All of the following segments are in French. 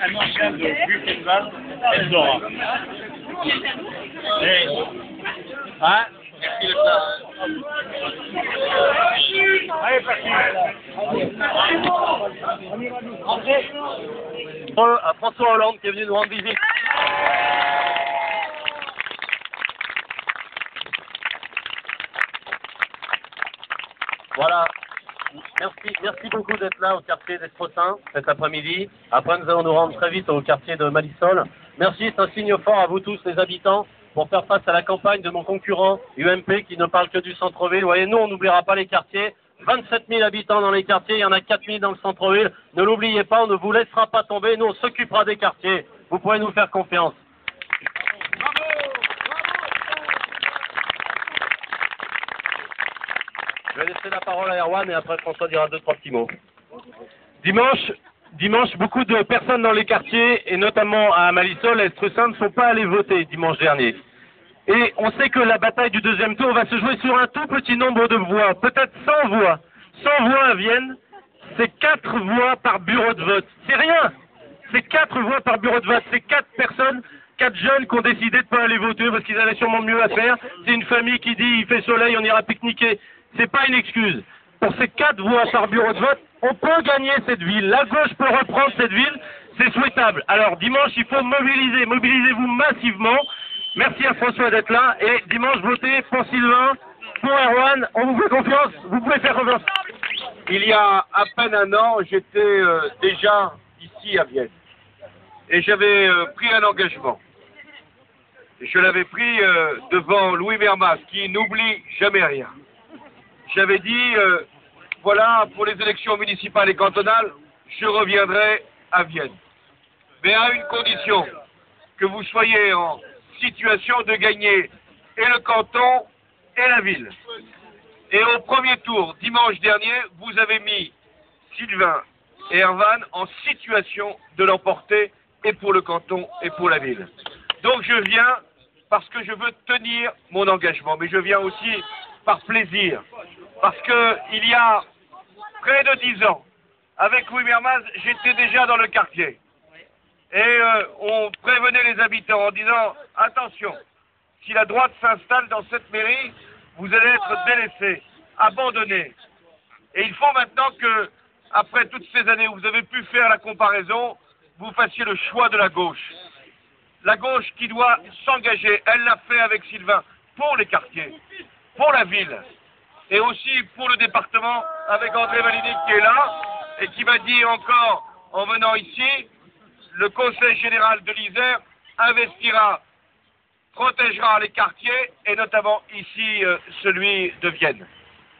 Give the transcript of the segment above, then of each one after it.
Un ancien de Buchenwald, Eldora. Hein? Allez, parti. À François Hollande qui est venu nous rendre visite. Voilà. Merci beaucoup d'être là au quartier d'Estrosin cet après-midi. Après, nous allons nous rendre très vite au quartier de Malisol. Merci, c'est un signe fort à vous tous les habitants pour faire face à la campagne de mon concurrent UMP qui ne parle que du centre-ville. Vous voyez, nous, on n'oubliera pas les quartiers. 27 000 habitants dans les quartiers, il y en a 4 000 dans le centre-ville. Ne l'oubliez pas, on ne vous laissera pas tomber. Nous, on s'occupera des quartiers. Vous pouvez nous faire confiance. Je vais laisser la parole à Erwan et après François dira 2-3 petits mots. Dimanche, beaucoup de personnes dans les quartiers, et notamment à Malisol, à Estresin, ne sont pas allées voter dimanche dernier. Et on sait que la bataille du deuxième tour va se jouer sur un tout petit nombre de voix, peut-être 100 voix. 100 voix à Vienne, c'est 4 voix par bureau de vote. C'est rien. C'est 4 voix par bureau de vote. C'est 4 personnes, 4 jeunes qui ont décidé de ne pas aller voter parce qu'ils avaient sûrement mieux à faire. C'est une famille qui dit il fait soleil, on ira pique-niquer. C'est pas une excuse. Pour ces 4 voix par bureau de vote, on peut gagner cette ville. La gauche peut reprendre cette ville, c'est souhaitable. Alors dimanche, il faut mobiliser. Mobilisez-vous massivement. Merci à François d'être là. Et dimanche, votez pour Sylvain, pour Erwan. On vous fait confiance. Vous pouvez faire confiance. Il y a à peine un an, j'étais déjà ici à Vienne. Et j'avais pris un engagement. Je l'avais pris devant Louis Mermaz, qui n'oublie jamais rien. J'avais dit, voilà, pour les élections municipales et cantonales, je reviendrai à Vienne. Mais à une condition, que vous soyez en situation de gagner et le canton et la ville. Et au premier tour, dimanche dernier, vous avez mis Sylvain et Erwan en situation de l'emporter et pour le canton et pour la ville. Donc je viens parce que je veux tenir mon engagement, mais je viens aussi par plaisir. Parce que il y a près de 10 ans, avec Louis Mermaz, j'étais déjà dans le quartier. Et on prévenait les habitants en disant « Attention, si la droite s'installe dans cette mairie, vous allez être délaissés, abandonnés. » Et il faut maintenant que, après toutes ces années où vous avez pu faire la comparaison, vous fassiez le choix de la gauche. La gauche qui doit s'engager, elle l'a fait avec Sylvain, pour les quartiers, pour la ville. Et aussi pour le département, avec André Valinic qui est là, et qui m'a dit encore, en venant ici, le Conseil général de l'Isère investira, protégera les quartiers, et notamment ici, celui de Vienne.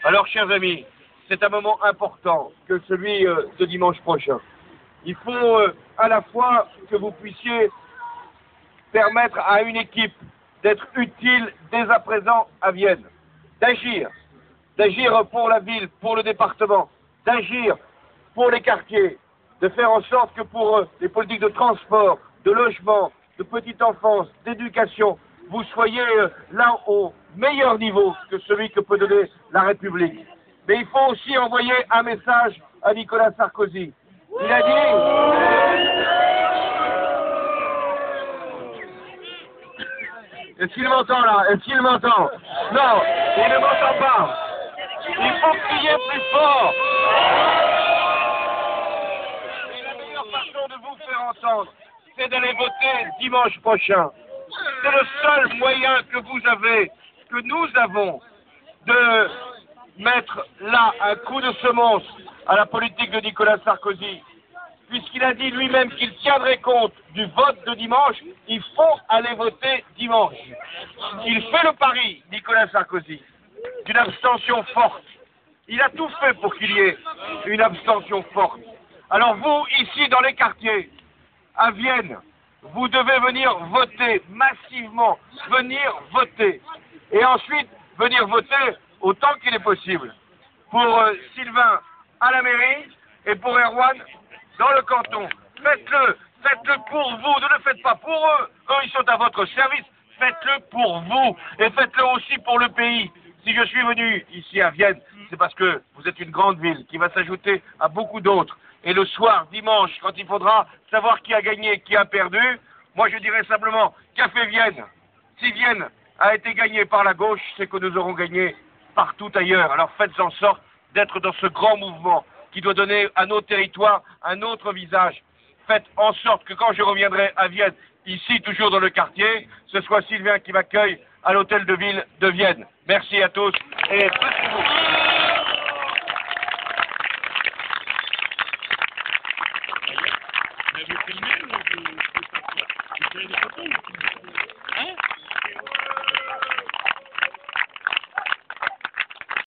Alors, chers amis, c'est un moment important que celui de dimanche prochain. Il faut à la fois que vous puissiez permettre à une équipe d'être utile dès à présent à Vienne, d'agir pour la ville, pour le département, d'agir pour les quartiers, de faire en sorte que pour les politiques de transport, de logement, de petite enfance, d'éducation, vous soyez là au meilleur niveau que celui que peut donner la République. Mais il faut aussi envoyer un message à Nicolas Sarkozy. Il a dit... Est-ce qu'il m'entend là? Est-ce qu'il m'entend? Non, il ne m'entend pas. Il faut crier plus fort. Et la meilleure façon de vous faire entendre, c'est d'aller voter dimanche prochain. C'est le seul moyen que vous avez, que nous avons, de mettre là un coup de semonce à la politique de Nicolas Sarkozy. Puisqu'il a dit lui-même qu'il tiendrait compte du vote de dimanche, il faut aller voter dimanche. Il fait le pari, Nicolas Sarkozy, d'une abstention forte. Il a tout fait pour qu'il y ait une abstention forte. Alors vous, ici dans les quartiers, à Vienne, vous devez venir voter massivement, venir voter. Et ensuite, venir voter autant qu'il est possible. Pour Sylvain à la mairie et pour Erwan dans le canton. Faites-le, Faites-le pour vous, ne le faites pas pour eux. Eux, ils sont à votre service. Faites-le pour vous et faites-le aussi pour le pays. Si je suis venu ici à Vienne, c'est parce que vous êtes une grande ville qui va s'ajouter à beaucoup d'autres. Et le soir, dimanche, quand il faudra savoir qui a gagné, qui a perdu, moi je dirais simplement, qu'a fait Vienne? Si Vienne a été gagnée par la gauche, c'est que nous aurons gagné partout ailleurs. Alors faites en sorte d'être dans ce grand mouvement qui doit donner à nos territoires un autre visage. Faites en sorte que quand je reviendrai à Vienne, ici toujours dans le quartier, ce soit Sylvain qui m'accueille à l'hôtel de ville de Vienne. Merci à tous et passez-vous. Mais vous filmez ou vous prenez des photos? Hein?